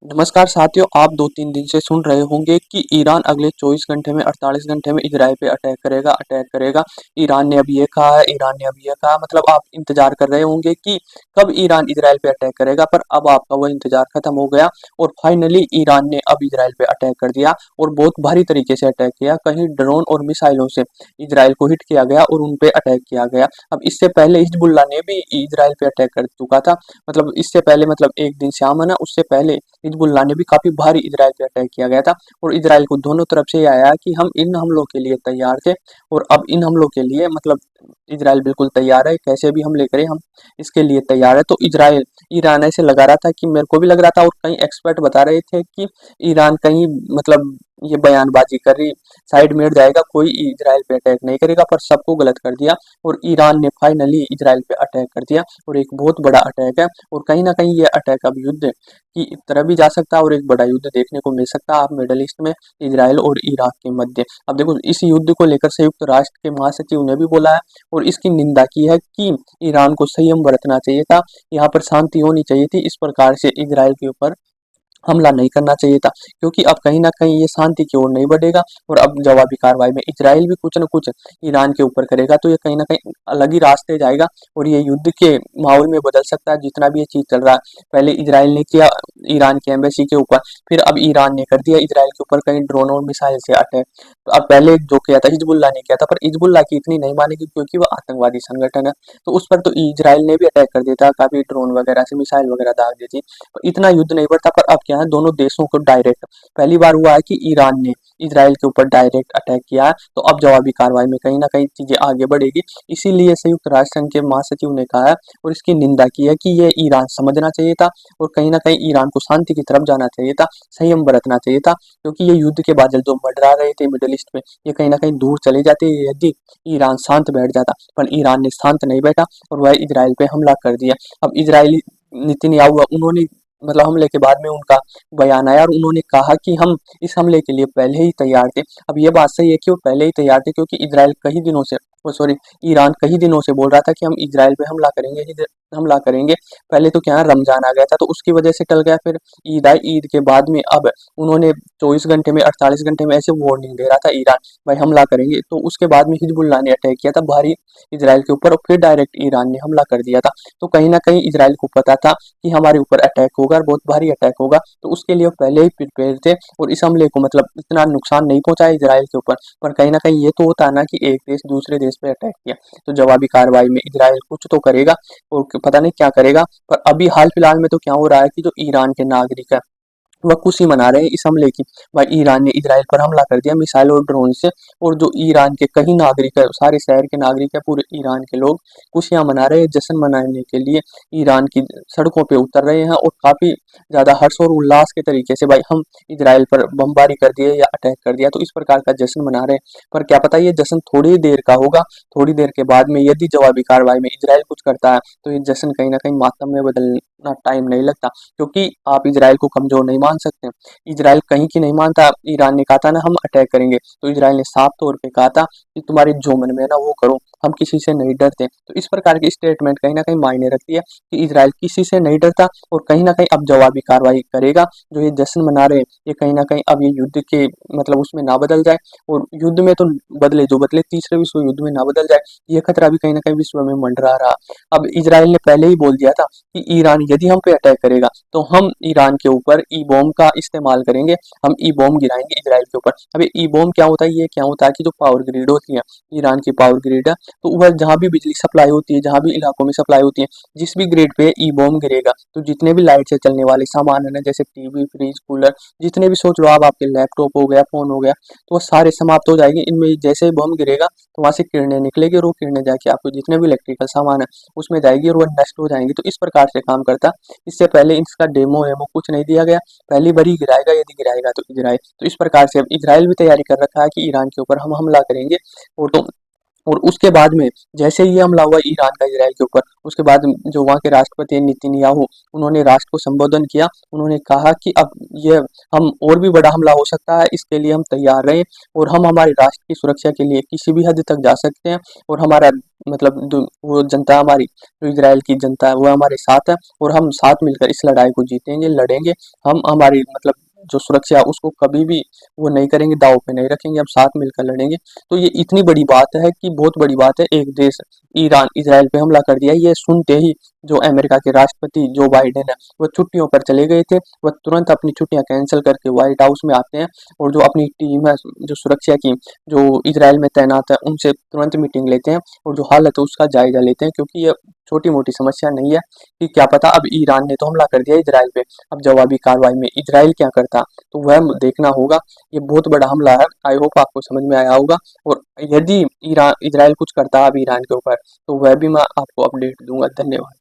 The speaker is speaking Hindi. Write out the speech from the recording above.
नमस्कार साथियों, आप 2-3 दिन से सुन रहे होंगे कि ईरान अगले 24 घंटे में 48 घंटे में इजराइल पे अटैक करेगा। ईरान ने अभी ये कहा है, ईरान ने अभी ये कहा, मतलब आप इंतजार कर रहे होंगे कि कब ईरान इजराइल पे अटैक करेगा, पर अब आपका वो इंतजार खत्म हो गया और फाइनली ईरान ने अब इजराइल पे अटैक कर दिया और बहुत भारी तरीके से अटैक किया। कहीं ड्रोन और मिसाइलों से इजराइल को हिट किया गया और उन पे अटैक किया गया। अब इससे पहले हिजबुल्लाह ने भी इजराइल पे अटैक कर चुका था। मतलब इससे पहले, मतलब एक दिन शाम है ना, उससे पहले हिजबुल्लाह ने भी काफी भारी इजराइल पे अटैक किया गया था और इजराइल को दोनों तरफ से ये आया कि हम इन हमलों के लिए तैयार थे और अब इन हमलों के लिए मतलब इजराइल बिल्कुल तैयार है, कैसे भी हमले करें हम इसके लिए तैयार है। तो इजराइल ईरान ऐसे लगा रहा था कि मेरे को भी लग रहा था और कई एक्सपर्ट बता रहे थे कि ईरान कहीं मतलब ये बयानबाजी कर रही, साइड में हट जाएगा, कोई इजराइल पे अटैक नहीं करेगा, पर सबको गलत कर दिया और ईरान ने फाइनली इजराइल पे अटैक कर दिया और एक बहुत बड़ा अटैक है। और कहीं ना कहीं ये अटैक अब युद्ध की तरह भी जा सकता है और एक बड़ा युद्ध देखने को मिल सकता है आप मिडल ईस्ट में, इजराइल और इराक के मध्य। अब देखो, इस युद्ध को लेकर संयुक्त राष्ट्र के महासचिव ने भी बोला है और इसकी निंदा की है कि ईरान को संयम बरतना चाहिए था, यहाँ पर शांति होनी चाहिए थी, इस प्रकार से इजराइल के ऊपर हमला नहीं करना चाहिए था, क्योंकि अब कहीं न कहीं ये शांति की ओर नहीं बढ़ेगा और अब जवाबी कार्रवाई में इज़राइल भी कुछ न कुछ ईरान के ऊपर करेगा, तो ये कहीं न कहीं अलग ही रास्ते जाएगा और ये युद्ध के माहौल में बदल सकता है, जितना भी ये चीज़ चल रहा है। पहले इज़राइल ने किया ईरान की एम्बेसी के ऊपर, फिर अब ईरान ने कर दिया इज़राइल के ऊपर कहीं ड्रोन और मिसाइल से अटैक। तो अब पहले जो किया था हिजबुल्लाह ने किया था, पर हिजबुल्लाह की इतनी नहीं मानेगी क्योंकि वो आतंकवादी संगठन है, तो उस पर तो इज़राइल ने भी अटैक कर दिया था, काफ़ी ड्रोन वगैरह से मिसाइल वगैरह दाग दी थी। इतना युद्ध नहीं बढ़ता, पर अब क्या है, दोनों देशों को डायरेक्ट पहली बार हुआ है कि ईरान ने इजराइल के ऊपर डायरेक्ट अटैक किया है, तो अब जवाबी कार्रवाई में कहीं ना कहीं चीजें आगे बढ़ेगी। इसीलिए संयुक्त राष्ट्र संघ के महासचिव ने कहा है और इसकी निंदा की है कि ये ईरान समझना चाहिए था और कहीं ना कहीं ईरान को शांति की तरफ जाना चाहिए था, संयम बरतना चाहिए था, क्योंकि ये युद्ध के बादल जो मंडरा रहे थे मिडिल ईस्ट में, ये कहीं ना कहीं दूर चले जाते यदि ईरान शांत बैठ जाता, पर ईरान ने शांत नहीं बैठा और वह इजराइल पे हमला कर दिया। अब इजरायली नेतन्याहू उन्होंने मतलब हमले के बाद में उनका बयान आया और उन्होंने कहा कि हम इस हमले के लिए पहले ही तैयार थे। अब ये बात सही है कि वो पहले ही तैयार थे, क्योंकि इजराइल कई दिनों से, ओ सॉरी, ईरान कई दिनों से बोल रहा था कि हम इजराइल पे हमला करेंगे ही हमला करेंगे। पहले तो क्या है, रमजान आ गया था तो उसकी वजह से टल गया, फिर ईद आई, ईद के बाद में अब उन्होंने 24 घंटे में 48 घंटे में ऐसे वार्निंग दे रहा था ईरान, भाई हमला करेंगे, तो उसके बाद में हिजबुल्लाह ने अटैक किया था भारी इजराइल के ऊपर और फिर डायरेक्ट ईरान ने हमला कर दिया था। तो कहीं ना कहीं इजराइल को पता था कि हमारे ऊपर अटैक होगा और बहुत भारी अटैक होगा, तो उसके लिए वो पहले ही प्रिपेयर थे और इस हमले को मतलब इतना नुकसान नहीं पहुंचा इजराइल के ऊपर। पर कहीं ना कहीं ये तो होता है ना कि एक देश दूसरे देश पे अटैक किया, तो जवाबी कार्रवाई में इजराइल कुछ तो करेगा और पता नहीं क्या करेगा। पर अभी हाल फिलहाल में तो क्या हो रहा है कि जो ईरान के नागरिक है वह खुशी मना रहे हैं इस हमले की, भाई ईरान ने इजराइल पर हमला कर दिया मिसाइल और ड्रोन से, और जो ईरान के कई नागरिक है, सारे शहर के नागरिक है, पूरे ईरान के लोग खुशियां मना रहे हैं, जश्न मनाने के लिए ईरान की सड़कों पे उतर रहे हैं और काफी ज्यादा हर्ष और उल्लास के तरीके से, भाई हम इजराइल पर बमबारी कर दिए या अटैक कर दिया, तो इस प्रकार का जश्न मना रहे हैं। पर क्या पता ये जश्न थोड़ी देर का होगा, थोड़ी देर के बाद में यदि जवाबी कार्रवाई में इजराइल कुछ करता है तो ये जश्न कहीं ना कहीं मातम में बदलना टाइम नहीं लगता, क्योंकि आप इजराइल को कमजोर नहीं मान सकते। इजराइल कहीं की नहीं मानता, ईरान ने कहा था ना हम अटैक करेंगे, तो इजराइल ने साफ तौर पे कहा था कि तुम्हारे जो मन में है ना वो करो, हम किसी से नहीं डरते। तो इस प्रकार की स्टेटमेंट कहीं ना कहीं मायने रखती है कि इजराइल किसी से नहीं डरता और कहीं ना कहीं अब जवाबी कार्रवाई करेगा। जो ये जश्न मना रहे हैं ये कहीं ना कहीं अब ये युद्ध के मतलब उसमें ना बदल जाए, और युद्ध में तो बदले जो बदले, तीसरे विश्व युद्ध में ना बदल जाए, ये खतरा भी कहीं ना कहीं विश्व में मंडरा रहा। अब इजराइल ने पहले ही बोल दिया था कि ईरान यदि हम पे अटैक करेगा तो हम ईरान के ऊपर ई बॉम्ब का इस्तेमाल करेंगे, हम ई बॉम्ब गिराएंगे इजराइल के ऊपर। अब ये ई बॉम्ब क्या होता है, ये क्या होता है कि जो पावर ग्रिड होती है, ईरान की पावर ग्रिड है, तो वह जहाँ भी बिजली सप्लाई होती है, जहाँ भी इलाकों में सप्लाई होती है, जिस भी ग्रिड पे ई बॉम्ब गिरेगा, तो जितने भी लाइट से चलने वाले सामान है ना, जैसे टीवी, फ्रिज, कूलर, जितने भी सोच लो आप, आपके लैपटॉप हो गया, फोन हो गया, तो वो सारे समाप्त हो जाएंगे। इनमें जैसे ही बम गिरेगा तो वहां से किरणें निकलेगी और वो किरणें जाके आपको जितने भी इलेक्ट्रिकल सामान है उसमें जाएगी और वह नष्ट हो जाएंगी। तो इस प्रकार से काम करता है। इससे पहले इसका डेमो वेमो कुछ नहीं दिया गया, पहली बार ही गिराएगा, यदि गिराएगा तो इजराइल। तो इस प्रकार से अब इजराइल भी तैयारी कर रखा है कि ईरान के ऊपर हम हमला करेंगे। और तो और उसके बाद में जैसे ही ये हमला हुआ ईरान का इजराइल के ऊपर, उसके बाद जो वहाँ के राष्ट्रपति नेतन्याहू, उन्होंने राष्ट्र को संबोधन किया। उन्होंने कहा कि अब ये हम और भी बड़ा हमला हो सकता है, इसके लिए हम तैयार रहें और हम हमारे राष्ट्र की सुरक्षा के लिए किसी भी हद तक जा सकते हैं और हमारा मतलब वो जनता हमारी, जो इजराइल की जनता है वो हमारे साथ है और हम साथ मिलकर इस लड़ाई को जीतेंगे, लड़ेंगे। हम हमारी मतलब जो सुरक्षा है उसको कभी भी वो नहीं करेंगे, दांव पे नहीं रखेंगे, हम साथ मिलकर लड़ेंगे। तो ये इतनी बड़ी बात है कि बहुत बड़ी बात है, एक देश ईरान इजराइल पे हमला कर दिया। ये सुनते ही जो अमेरिका के राष्ट्रपति जो बाइडेन है वो छुट्टियों पर चले गए थे। वह तुरंत अपनी छुट्टियां कैंसिल करके व्हाइट हाउस में आते हैं और जो अपनी टीम है जो सुरक्षा की, जो इजराइल में तैनात है, उनसे तुरंत मीटिंग लेते हैं और जो हालत है उसका जायजा लेते हैं, क्योंकि ये छोटी मोटी समस्या नहीं है कि क्या पता अब ईरान ने तो हमला कर दिया इजराइल पे, अब जवाबी कार्रवाई में इजराइल क्या करता, तो वह देखना होगा। ये बहुत बड़ा हमला है, आई होप आपको समझ में आया होगा। और यदि ईरान इजराइल कुछ करता है अब ईरान के ऊपर, तो वह भी मैं आपको अपडेट दूंगा। धन्यवाद।